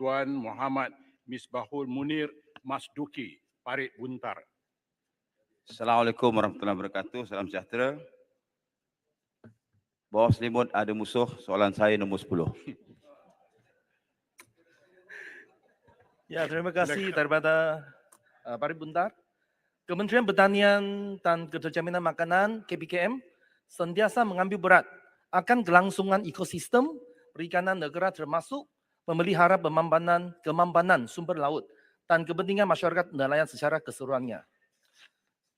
Tuan Muhammad Misbahul Munir Masduki, Parit Buntar. Assalamualaikum warahmatullahi wabarakatuh. Salam sejahtera. Bawah selimut ada musuh, soalan saya nombor 10. Ya, terima kasih daripada Parit Buntar. Kementerian Pertanian dan Keterjaminan Makanan KPKM sentiasa mengambil berat akan kelangsungan ekosistem perikanan negara termasuk memelihara kemampanan sumber laut dan kepentingan masyarakat nelayan secara keseluruhannya.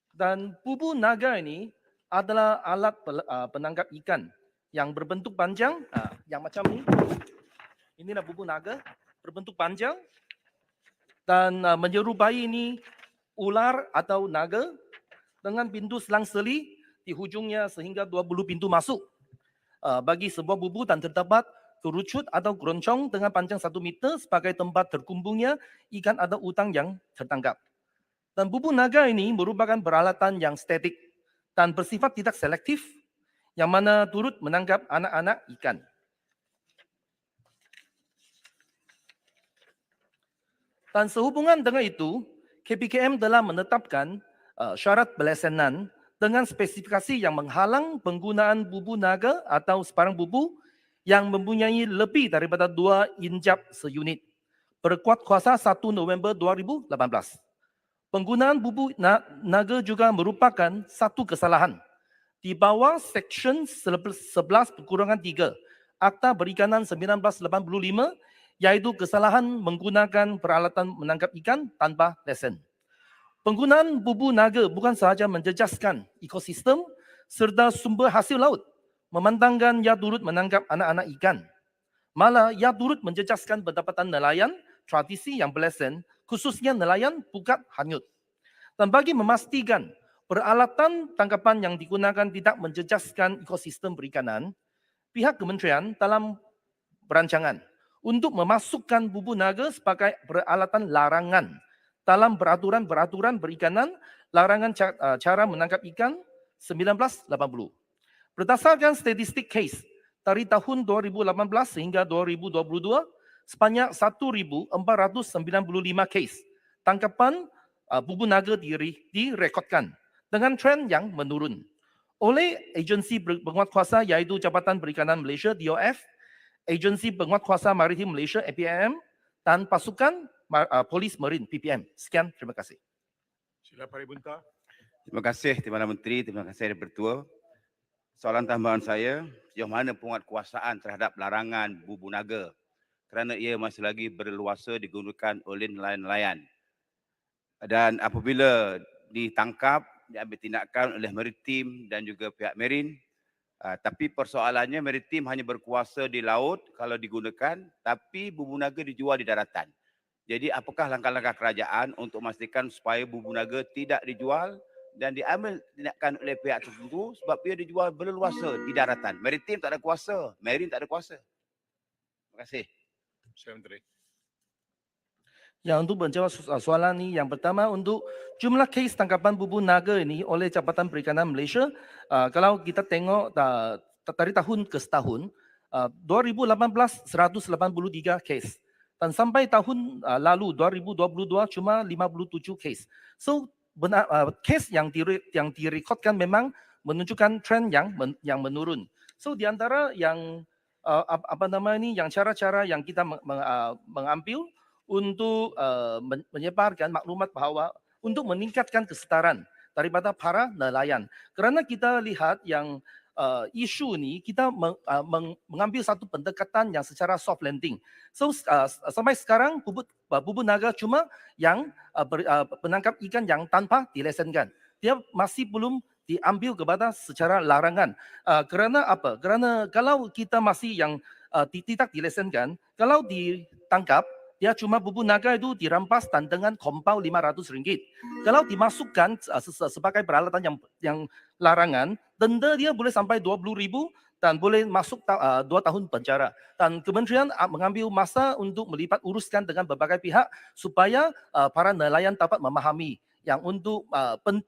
Dan bubu naga ini adalah alat penangkap ikan yang berbentuk panjang, yang macam ini. Inilah bubu naga berbentuk panjang dan menyerupai ini ular atau naga dengan pintu selang-seli di hujungnya sehingga 20 pintu masuk bagi sebuah bubu dan terdapat kerucut atau keroncong dengan panjang 1 meter sebagai tempat terkumpulnya ikan atau udang yang tertangkap. Dan bubu naga ini merupakan peralatan yang statik dan bersifat tidak selektif yang mana turut menangkap anak-anak ikan. Dan sehubungan dengan itu, KPKM telah menetapkan syarat pelesenan dengan spesifikasi yang menghalang penggunaan bubu naga atau sebarang bubu yang mempunyai lebih daripada 2 injap seunit. Berkuat kuasa 1 November 2018. Penggunaan bubu naga juga merupakan satu kesalahan. Di bawah Seksyen 11-3 Akta Perikanan 1985, yaitu kesalahan menggunakan peralatan menangkap ikan tanpa lesen. Penggunaan bubu naga bukan sahaja menjejaskan ekosistem serta sumber hasil laut, memandangkan ia turut menangkap anak-anak ikan. Malah ia turut menjejaskan pendapatan nelayan tradisi yang berlesen, khususnya nelayan pukat hanyut. Dan bagi memastikan peralatan tangkapan yang digunakan tidak menjejaskan ekosistem perikanan, pihak kementerian dalam perancangan untuk memasukkan bubu naga sebagai peralatan larangan dalam peraturan perikanan larangan cara menangkap ikan 1980. Berdasarkan statistik case dari tahun 2018 hingga 2022, sebanyak 1.495 case tangkapan bubu naga direkodkan dengan tren yang menurun oleh agensi penguatkuasa yaitu Jabatan Perikanan Malaysia DOF, Agensi Penguatkuasa Maritim Malaysia APM dan pasukan Polis Marin PPM. Sekian, terima kasih. Sila Parit Buntar. Terima kasih Timbalan Menteri, terima kasih Bertua. Soalan tambahan saya, sejauh mana penguatkuasaan terhadap larangan bubu naga kerana ia masih lagi berleluasa digunakan oleh nelayan-nelayan. Dan apabila ditangkap, diambil tindakan oleh maritim dan juga pihak marin, tapi persoalannya maritim hanya berkuasa di laut kalau digunakan, tapi bubu naga dijual di daratan. Jadi apakah langkah-langkah kerajaan untuk memastikan supaya bubu naga tidak dijual dan diambil tindakan oleh pihak tertentu sebab ia dijual berleluasa di daratan. Maritim tak ada kuasa, marin tak ada kuasa. Terima kasih. Saya Menteri. Ya, untuk menjawab soalan ini, yang pertama untuk jumlah kes tangkapan bubu naga ini oleh Jabatan Perikanan Malaysia, kalau kita tengok dari tahun ke tahun, 2018 183 kes. Dan sampai tahun lalu 2022 cuma 57 kes. So kes yang direkodkan memang menunjukkan tren yang menurun. So di antara yang yang cara-cara yang kita mengambil untuk menyebarkan maklumat bahawa untuk meningkatkan kesetaraan daripada para nelayan. Kerana kita lihat yang isu ni kita mengambil satu pendekatan yang secara soft landing. So sampai sekarang bubu naga cuma yang penangkap ikan yang tanpa dilesenkan. Dia masih belum diambil kepada secara larangan. Kerana apa? Kerana kalau kita masih yang tidak dilesenkan, kalau ditangkap dia cuma bubu naga itu dirampas dan dengan kompau RM500. Kalau dimasukkan sebagai peralatan yang larangan, denda dia boleh sampai RM20,000 dan boleh masuk 2 tahun penjara. Dan kementerian mengambil masa untuk melibat uruskan dengan berbagai pihak supaya para nelayan dapat memahami yang untuk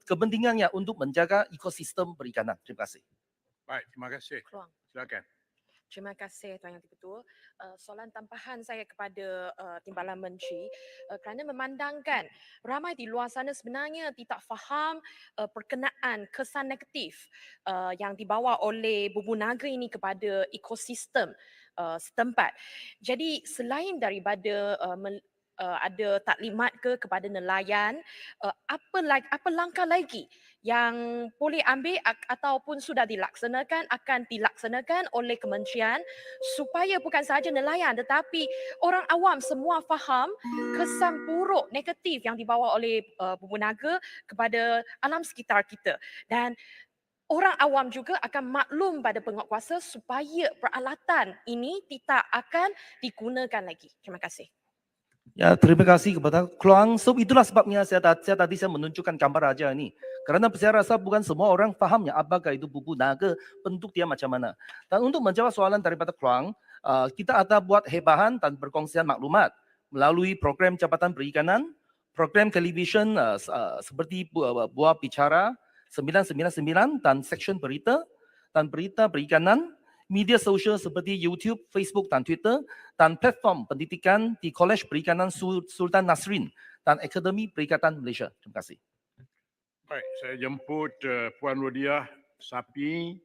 kepentingannya untuk menjaga ekosistem perikanan. Terima kasih. Baik, terima kasih. Silakan. Terima kasih Tuan Yang Di-Pertua. Soalan tambahan saya kepada Timbalan Menteri kerana memandangkan ramai di luar sana sebenarnya tidak faham perkenaan kesan negatif yang dibawa oleh bubu naga ini kepada ekosistem setempat. Jadi selain daripada ada taklimat kepada nelayan, apa langkah lagi yang boleh ambil ataupun sudah dilaksanakan akan dilaksanakan oleh kementerian supaya bukan sahaja nelayan tetapi orang awam semua faham kesan buruk negatif yang dibawa oleh bubu naga kepada alam sekitar kita, dan orang awam juga akan maklum pada penguatkuasa supaya peralatan ini tidak akan digunakan lagi. Terima kasih. Ya, terima kasih kepada Keluang. So itulah sebabnya saya tadi menunjukkan gambar raja ini. Kerana saya rasa bukan semua orang fahamnya apakah itu bubu naga, bentuk dia macam mana. Dan untuk menjawab soalan daripada Keluang, kita ada buat hebahan dan perkongsian maklumat melalui program Jabatan Perikanan, program televisyen seperti Buah Bicara 999 dan Seksyen Berita dan Berita Perikanan, media sosial seperti YouTube, Facebook dan Twitter, dan platform pendidikan di Kolej Perikanan Sultan Nasrin dan Akademi Perikatan Malaysia. Terima kasih. Baik, saya jemput Puan Rodiah Sapi